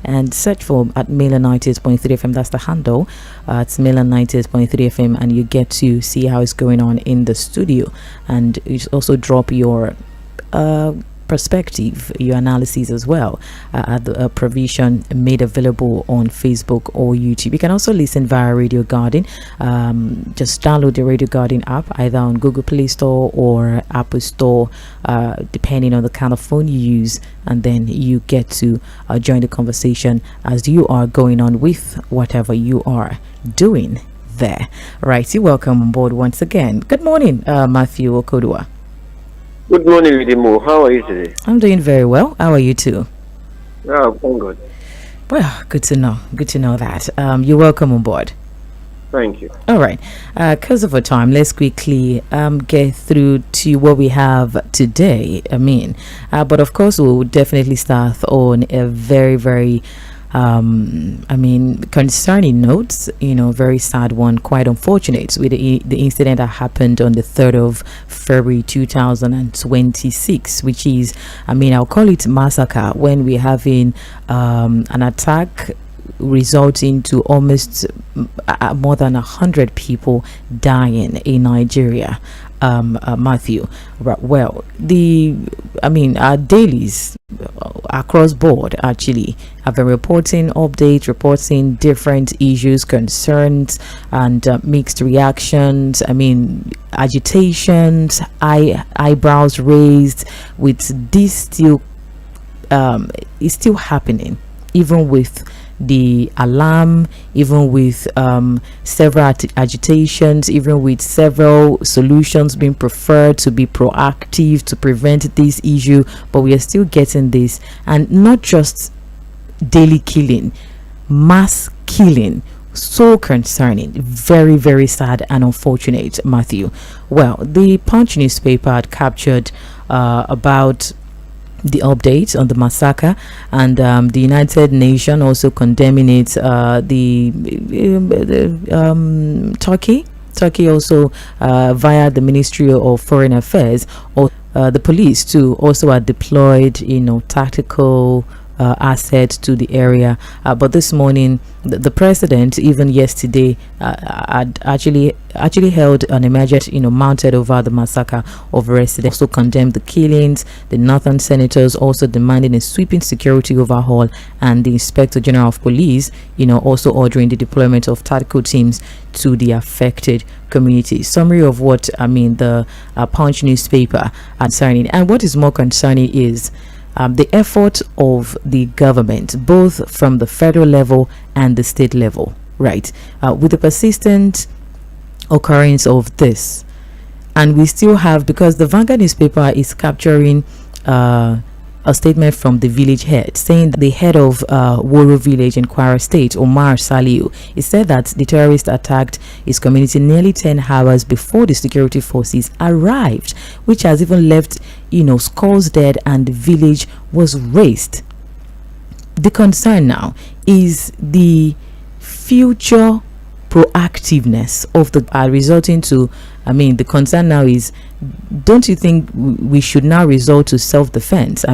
and search for at Mainland 98.3 FM. That's the handle. It's Mainland 98.3 FM, and you get to see how it's going on in the studio. And you also drop your perspective, your analysis as well at the provision made available on Facebook or YouTube. You can also listen via Radio Garden. Just download the Radio Garden app either on Google Play Store or Apple Store, depending on the kind of phone you use, and then you get to join the conversation as you are going on with whatever you are doing there. Right, you're welcome on board once again. Good morning, Matthew Okodua. Good morning, Lydimo. How are you today? I'm doing very well. How are you too? Yeah, I'm good. Well, good to know. Good to know that. You're welcome on board. Thank you. All right. Because of our time, let's quickly get through to what we have today. But of course, we'll definitely start on a very, very concerning notes, very sad one, quite unfortunate, with the incident that happened on the 3rd of February 2026, which is, I'll call it massacre, when we're having an attack resulting to almost more than 100 people dying in Nigeria. Matthew, well, our dailies across board actually have been reporting updates, reporting different issues, concerns, and mixed reactions. Agitations, eyebrows raised. With this still, is still happening, even with the alarm, even with several agitations, even with several solutions being preferred to be proactive to prevent this issue, but we are still getting this. And not just daily killing, mass killing. So concerning, very, very sad and unfortunate, Matthew. Well, the Punch newspaper had captured about the updates on the massacre, and the United Nations also condemning it. Turkey also via the Ministry of Foreign Affairs, or the police too, also are deployed, tactical assets to the area. But this morning, the president, even yesterday, had actually held an emergency, mounted over the massacre of residents. Also condemned the killings. The northern senators also demanding a sweeping security overhaul, and the Inspector General of Police, also ordering the deployment of tactical teams to the affected communities. Summary of what the Punch newspaper concerning, and what is more concerning is the effort of the government, both from the federal level and the state level, right? With the persistent occurrence of this, and we still have, because the Vanguard newspaper is capturing a statement from the village head, saying that the head of Woro village in Kwara State, Omar Saliu, he said that the terrorists attacked his community nearly 10 hours before the security forces arrived, which has even left scores dead, and the village was razed. The concern now is the future proactiveness of the resulting to, the concern now is, don't you think we should now resort to self-defense?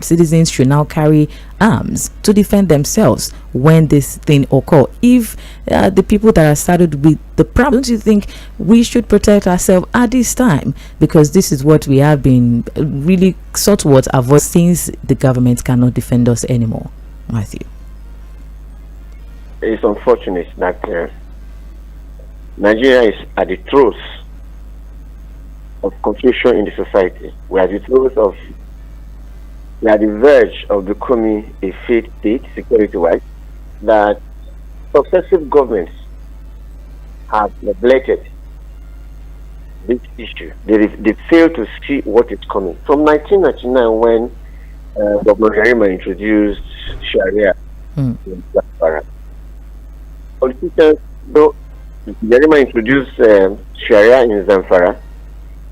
Citizens should now carry arms to defend themselves when this thing occurs. If the people that are saddled with the problem, don't you think we should protect ourselves at this time? Because this is what we have been really sought to avoid, since the government cannot defend us anymore. Matthew. It's unfortunate that Nigeria is at the throes of confusion in the society. We are at the verge of becoming a failed state, security-wise, that successive governments have neglected this issue. They fail to see what is coming. From 1999, when Governor Yarima introduced Sharia in Zamfara, politicians, though Yarima introduced Sharia in Zamfara,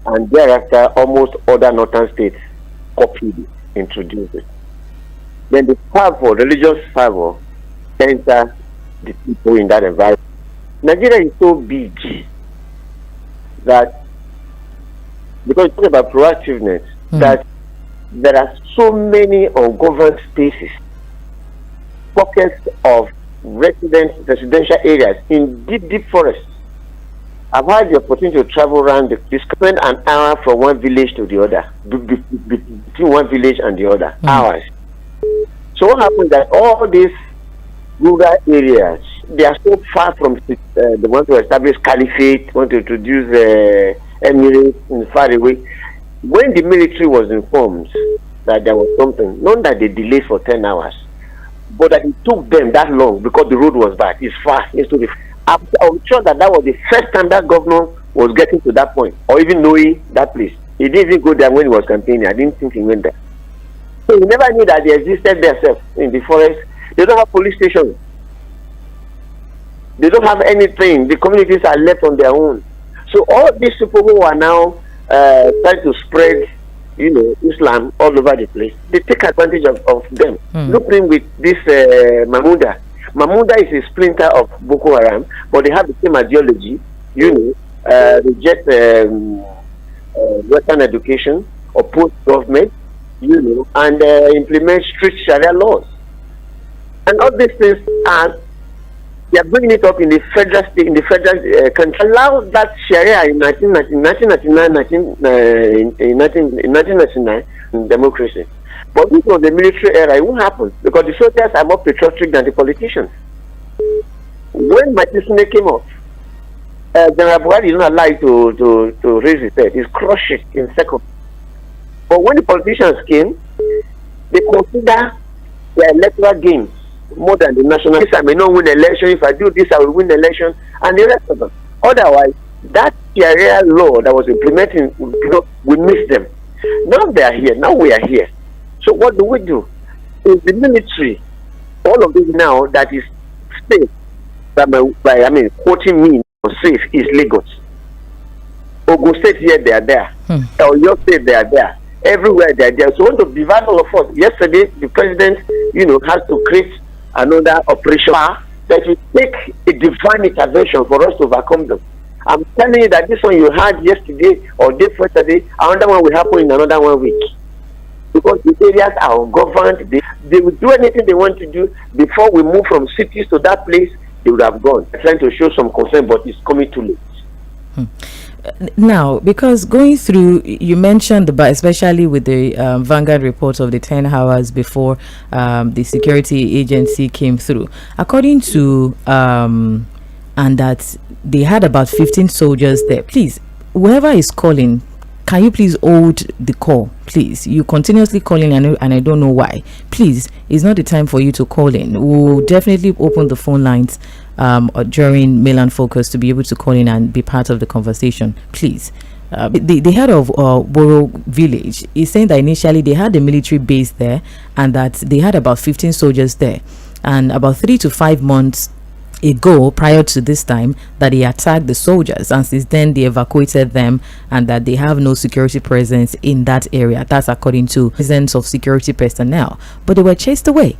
and thereafter almost other northern states copied it, introduced it. Then the religious fervor, enter the people in that environment. Nigeria is so big that, because it's about proactiveness, that there are so many ungoverned spaces pockets of residential areas in deep forests. I've had the opportunity to travel around the spend an hour from one village to the other, between one village and the other, hours. So what happens that all these rural areas, they are so far from they want to establish caliphate, want to introduce emirates in far away. When the military was informed that there was something, not that they delayed for 10 hours, but that it took them that long because the road was bad. It's far. I'm sure that was the first time that governor was getting to that point, or even knowing that place. He didn't even go there when he was campaigning. I didn't think he went there. So he never knew that they existed themselves in the forest. They don't have police stations. They don't have anything. The communities are left on their own. So all these people who are now trying to spread, Islam all over the place, they take advantage of them. Look in with this Mahmuda. Mahmuda is a splinter of Boko Haram, but they have the same ideology, reject Western education, oppose government, and implement strict Sharia laws. And all these things they are bringing it up in the federal state, in the federal country. Allow that Sharia in 1999 in democracy. But this was the military era. It won't happen because the soldiers are more patriotic than the politicians. When Matisune came up, General Buhari did not allow to raise his head. He's crushed it in seconds. But when the politicians came, they consider their electoral gains more than the national. I may not win the election. If I do this, I will win the election, and the rest of them. Otherwise, that Sharia law that was implementing, we miss them. Now they are here. Now we are here. So what do we do? Is the military, all of this now that is safe, quoting me, safe is Lagos. Ogun State here, they are there. Oyo State, they are there. Everywhere they are there. So want to divide all of us. Yesterday, the president, has to create another operation that will take a divine intervention for us to overcome them. I'm telling you that this one you had yesterday or day before yesterday, another one will happen in another 1 week. Because the areas are ungoverned, they will do anything they want to do. Before we move from cities to that place, they would have gone. They're trying to show some concern, but it's coming too late. Now, because going through, you mentioned especially with the Vanguard report of the 10 hours before the security agency came through, according to and that they had about 15 soldiers there. Please, whoever is calling, can you please hold the call, please? You continuously calling, and I don't know why. Please, it's not the time for you to call in. We'll definitely open the phone lines during Mainland Focus to be able to call in and be part of the conversation, please. The head of Boro village is saying that initially they had a military base there and that they had about 15 soldiers there, and about 3 to 5 months ago, prior to this time, that he attacked the soldiers, and since then they evacuated them, and that they have no security presence in that area. That's according to presence of security personnel, but they were chased away.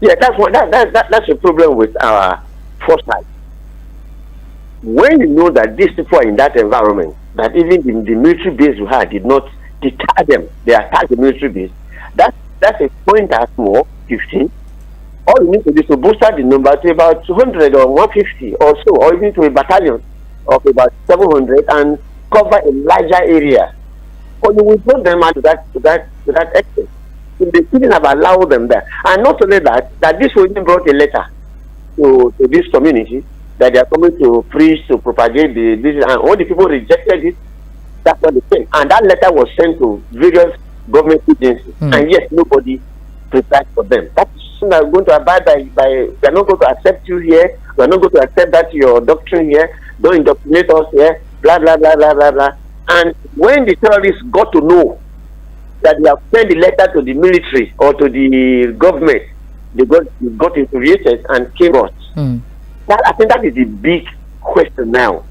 Yeah, that's the problem with our foresight. When you know that these people are in that environment, that even the military base you had did not deter them, they attacked the military base. That's a point at more 15. All you need to do is to booster the number to about 200 or 150 or so, or even to a battalion of about 700 and cover a larger area. But you will put them out to that extent. So they couldn't have allowed them there. And not only that this will even brought a letter to this community that they are coming to preach, to propagate this, and all the people rejected it. That's what they said. And that letter was sent to various government agencies, and yet nobody prepared for them. That's not going to abide by. We are not going to accept you here. We are not going to accept that your doctrine here. Don't indoctrinate us here. Blah blah blah blah blah blah. And when the terrorists got to know that they have sent the letter to the military or to the government, they got infuriated and came out. I think that is the big question now.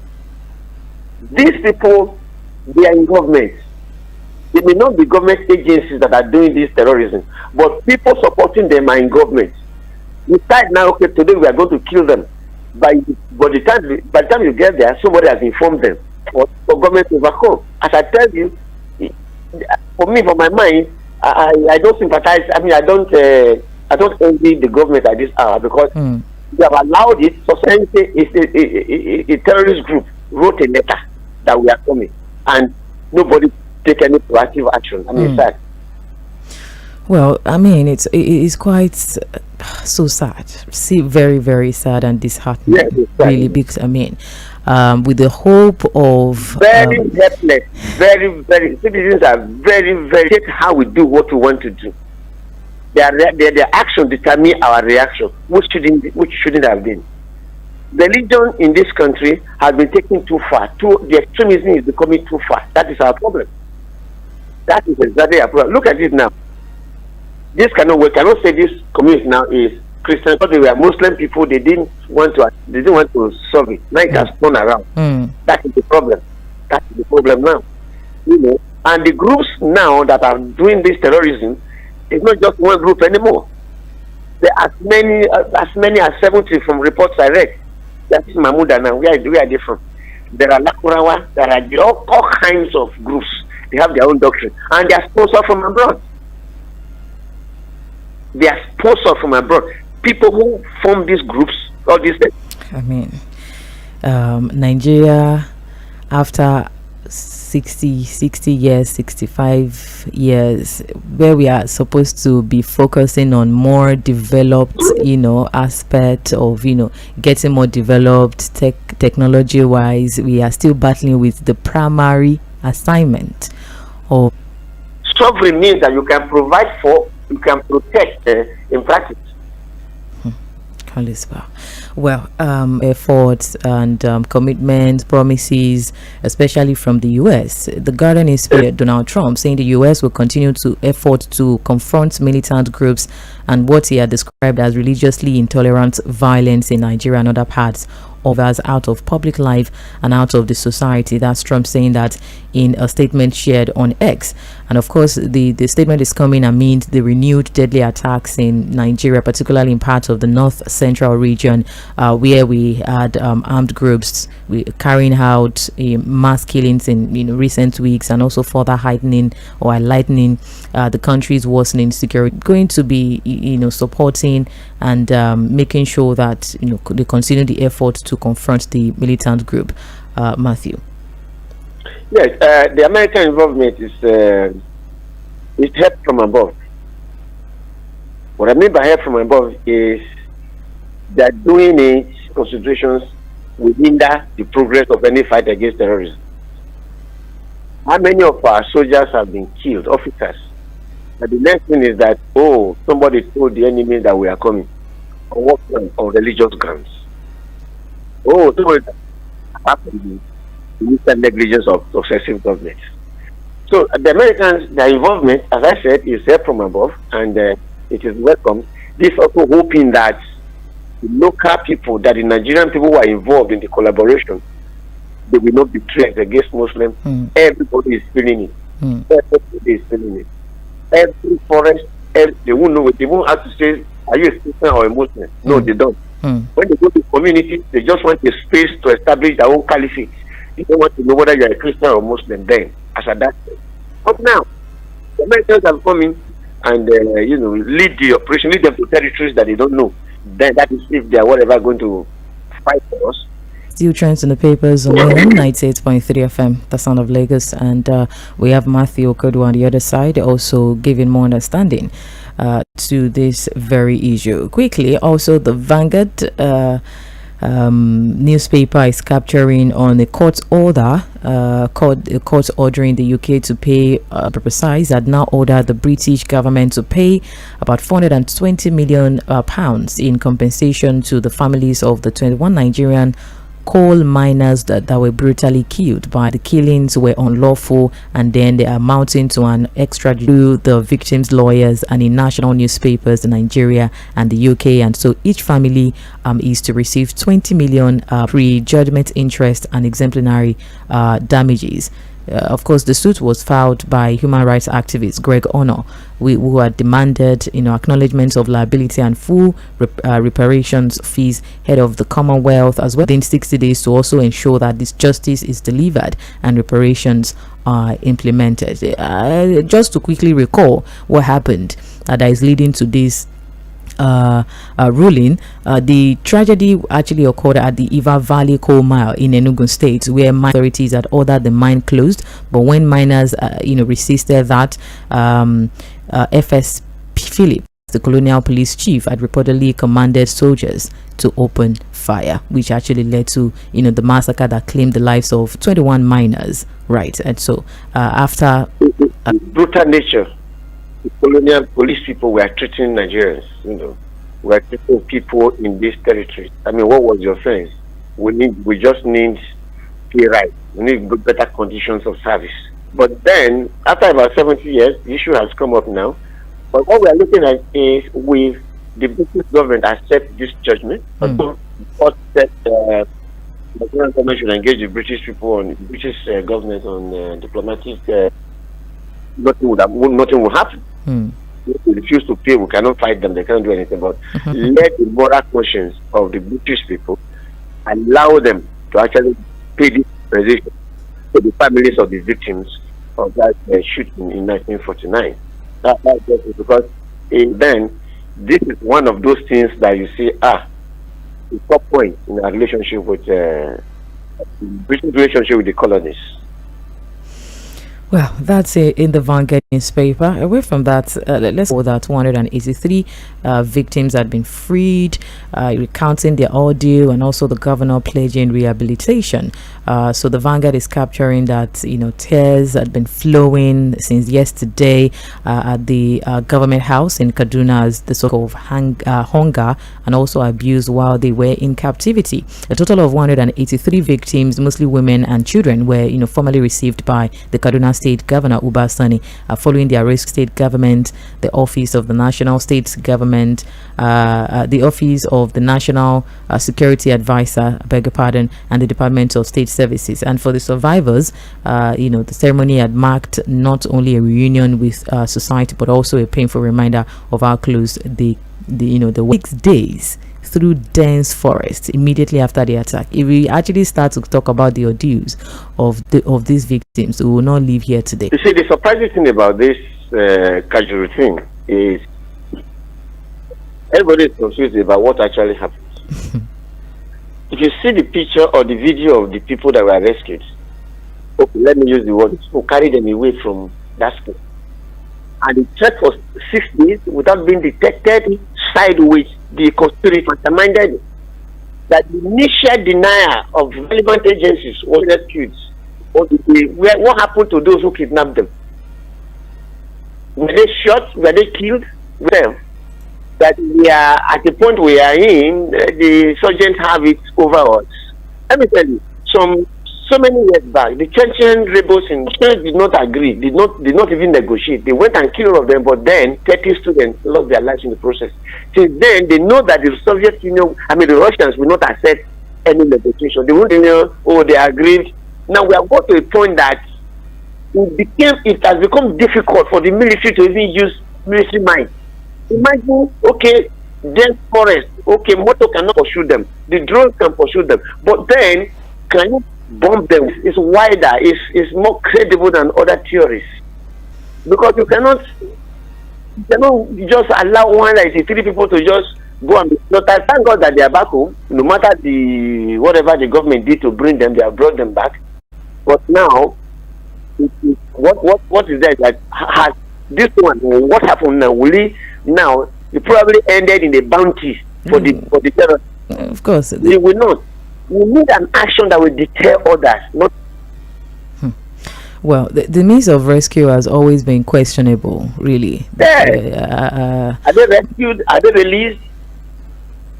These people, they are in government. They may not be government agencies that are doing this terrorism, but people supporting them are in government. You decide now, okay, today we are going to kill them. By the time you get there, somebody has informed them for government to overcome. As I tell you, for me, for my mind, I don't sympathize. I mean, I don't I don't envy the government at this hour because they have allowed it. So a terrorist group wrote a letter that we are coming, and nobody take any proactive action. I mean, sad. Well, I mean, it's quite so sad. See, very, very sad and disheartening. Yes, really, because I mean, with the hope of very helpless, very citizens are very take how we do what we want to do. Their action determine our reaction, which shouldn't have been. Religion in this country has been taken too far. The extremism is becoming too far. That is our problem. That is exactly our problem. Look at it now. We cannot say this community now is Christian, but they were Muslim people. They didn't want to solve it. Now it has turned around. That is the problem. That is the problem now. You know, and the groups now that are doing this terrorism, it's not just one group anymore. There are as many as 70 from reports I read. That is Mahmuda now. Where are they from? There are Lakurawa. There are all kinds of groups. They have their own doctrine, and they are sponsored from abroad. They are sponsored from abroad. People who form these groups, all these things. I mean, Nigeria, after 60 years, 65 years, where we are supposed to be focusing on more developed, aspect of, getting more developed technology wise, we are still battling with the primary assignment of sovereign means that you can provide for, you can protect in practice. Well, efforts and commitments, promises, especially from the U.S. The Guardian is Donald Trump saying the U.S. will continue to effort to confront militant groups and what he had described as religiously intolerant violence in Nigeria and other parts of us out of public life and out of the society. That's Trump saying that in a statement shared on X. And of course, the statement is coming amid the renewed deadly attacks in Nigeria, particularly in parts of the north central region, where we had armed groups carrying out mass killings in recent weeks, and also further heightening or enlightening the country's worsening security. Going to be supporting and making sure that they continue the effort to confront the militant group. Matthew. Yes, the American involvement is help from above. What I mean by help from above is that doing it concentrations will hinder the progress of any fight against terrorism. How many of our soldiers have been killed, officers? But the next thing is that, somebody told the enemy that we are coming. On what ground? On religious grounds. Somebody happened the negligence of successive governments. So the Americans, their involvement, as I said, is help from above, and it is welcome. This also hoping that the local people, that the Nigerian people who are involved in the collaboration, they will not betray against Muslims. Everybody is feeling it. Everybody is feeling it. Every forest, they won't know it. They won't have to say, are you a Christian or a Muslim? No, they don't. When they go to the community, they just want a space to establish their own caliphate. They don't want to know whether you're a Christian or Muslim then, as at that time. But now, the Americans have come in and lead the operation, lead them to territories that they don't know. Then that is if they are whatever going to fight for us. Still trends in the papers on 98.3 FM, the sound of Lagos, and we have Matthew Okodu on the other side, also giving more understanding to this very issue. Quickly, also the Vanguard newspaper is capturing on a court order, court ordering the UK to pay, precise, that now ordered the British government to pay about 420 million pounds in compensation to the families of the 21 Nigerian coal miners that were brutally killed. By the killings were unlawful, and then they are amounting to an extra to the victims' lawyers and in national newspapers in Nigeria and the UK. And so each family is to receive 20 million pre-judgment interest and exemplary damages. Of course, the suit was filed by human rights activist Greg Honor, who had demanded, acknowledgement of liability and full reparations fees head of the Commonwealth, as well within 60 days, to also ensure that this justice is delivered and reparations are implemented. Just to quickly recall what happened that is leading to this ruling, the tragedy actually occurred at the Iva Valley coal mine in Enugu State, where mine authorities had ordered the mine closed. But when miners, resisted that, FS Philip, the colonial police chief, had reportedly commanded soldiers to open fire, which actually led to the massacre that claimed the lives of 21 miners. Right, and so after brutal nature, the colonial police people were treating Nigerians. Were treating people in this territory. I mean, what was your offense? We just need pay rights. We need better conditions of service. But then, after about 70 years, the issue has come up now. But what we are looking at is, with the British government accept this judgment, that the Nigerian government should engage the British people on British government on diplomatic. Nothing will happen. If they refuse to pay, we cannot fight them. They cannot do anything. But let the moral conscience of the British people allow them to actually pay this compensation to the families of the victims of that shooting in 1949. That's just because then this is one of those things that you see the top point in our relationship with British relationship with the colonies. Well, that's it in the Vanguard newspaper. Away from that, let's go that 183 victims had been freed, recounting their ordeal, and also the governor pledging rehabilitation. So the Vanguard is capturing that tears had been flowing since yesterday at the government house in Kaduna, as the so-called hunger and also abuse while they were in captivity. A total of 183 victims, mostly women and children, were formally received by the Kaduna State Governor Uba Sani, following the arrest. State government, the office of the national state government, the office of the national security advisor, I beg your pardon, and the Department of State Services. And for the survivors, the ceremony had marked not only a reunion with society, but also a painful reminder of how close the 6 days through dense forest immediately after the attack. If we actually start to talk about the ordeals of these victims, we will not leave here today. You see, the surprising thing about this casualty thing is everybody is confused about what actually happened. If you see the picture or the video of the people that were rescued, okay, let me use the word, who carried them away from that spot, and they checked for 6 days without being detected, side which the conspiracy masterminded that the initial denial of relevant agencies was rescued. What happened to those who kidnapped them? Were they shot? Were they killed? Well, that we are at the point we are in, the surgeons have it over us. Let me tell you, so many years back, the Chechen rebels in China did not agree, did not even negotiate. They went and killed all of them, but then 30 students lost their lives in the process. Since then, they know that the Soviet Union, the Russians will not accept any negotiation. They won't they agreed. Now we are got to a point that it has become difficult for the military to even use military might. Imagine, okay, dense forest, okay, motor cannot pursue them, the drones can pursue them, but then can you bomb them? It's wider, it's more credible than other theories, because you cannot just allow 193 people to just go and be slaughtered. Thank God that they are back home. No matter whatever the government did to bring them, they have brought them back. But now, what is that? That has this one? What happened now? It probably ended in a bounty for the terrorists. Of course, they will not. We need an action that will deter others. Not. Well, the means of rescue has always been questionable, really. Yeah. Are they rescued? Are they released?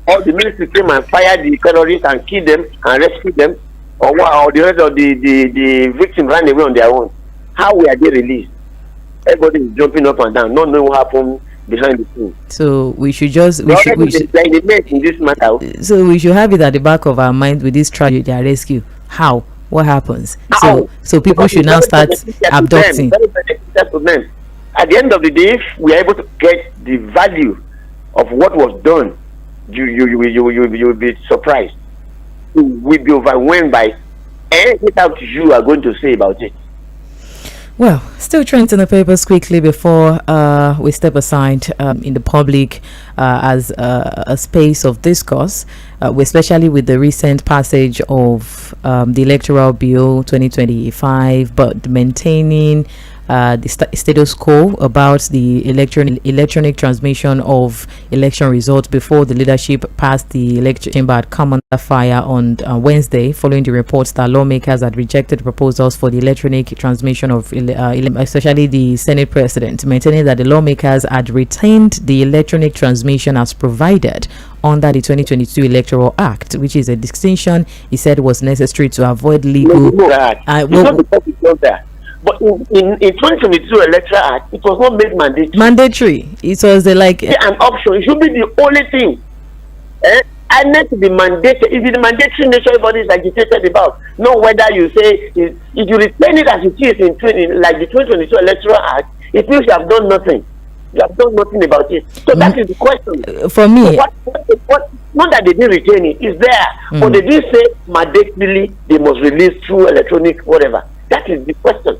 Or the military came and fired the terrorists and killed them and rescued them? Or the rest of the victims ran away on their own? How were they released? Everybody is jumping up and down, not knowing what happened behind the scenes. So we should in this matter. So we should have it at the back of our mind with this tragedy rescue. How? What happens? How? So people should now start abducting. At the end of the day, if we are able to get the value of what was done, you will be surprised. You will be overwhelmed by anything that you are going to say about it. Well, still trends in the papers quickly before we step aside in the public as a space of discourse, especially with the recent passage of the Electoral Bill 2025, but maintaining the status quo about the electronic transmission of election results before the leadership passed the election chamber had come under fire on Wednesday, following the reports that lawmakers had rejected proposals for the electronic transmission of especially the Senate president, maintaining that the lawmakers had retained the electronic transmission as provided under the 2022 Electoral Act, which is a distinction he said was necessary to avoid legal. But in 2022 Electoral Act, it was not made mandatory. Mandatory. It was an option. It should be the only thing. And not to be mandated. If it's mandatory nature, everybody is agitated about. Not whether you say if you retain it as it is in like the 2022 Electoral Act, it means you have done nothing. You have done nothing about it. So that is the question. For me, what not that they didn't retain it, it's there, but they didn't say mandatorily they must release through electronic whatever. That is the question.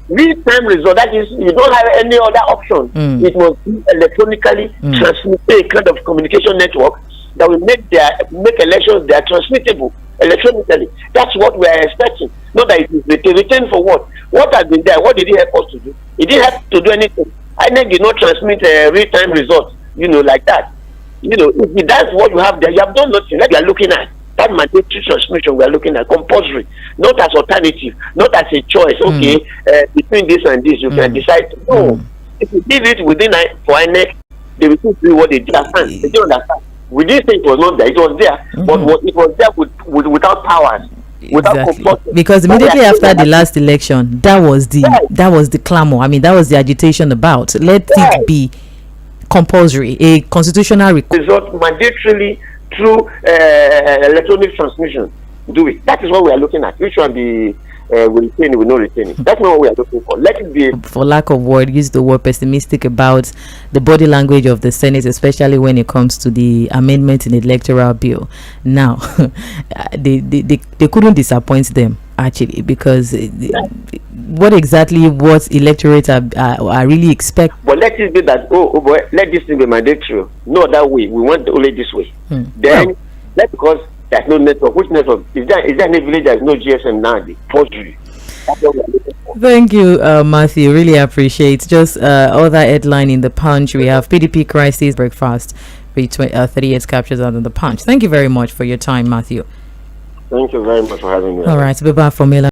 Real-time result, that is, you don't have any other option. It must be electronically transmitted, a kind of communication network that will make elections they are transmittable electronically. That's what we are expecting. Not that it is retained for what? What has been there? What did it help us to do? It didn't help to do anything. INEC did not transmit real-time results, like that. If that's what you have there, you have done nothing. Like you are looking at. That mandatory transmission we are looking at, compulsory, not as alternative, not as a choice. Okay, between this and this, you can decide. No, if you give it within for INEC, they will do what they did. They don't understand. We didn't say it was not there; it was there, but it was there without powers. Exactly. Because immediately after the last election, that was the clamor. I mean, that was the agitation about let it be compulsory, a constitutional result mandatorily through electronic transmission. Do it. That is what we are looking at. Which one will retain it, will not retain it. That's not what we are looking for. Let it be. For lack of word, use the word pessimistic about the body language of the Senate, especially when it comes to the amendment in the electoral bill. Now, they couldn't disappoint them actually, because what electorates are really expecting. But let it be that boy, let this thing be mandatory. No other way. We want only this way. Then that's because there's no network. Which network? Is there any village there's no GSM now? The forgery. Thank you, Matthew. Really appreciate. Just other headline in the Punch. We have PDP crisis breakfast. 38 captures out of the Punch. Thank you very much for your time, Matthew. Thank you very much for having me. All right, so we're back for Mela.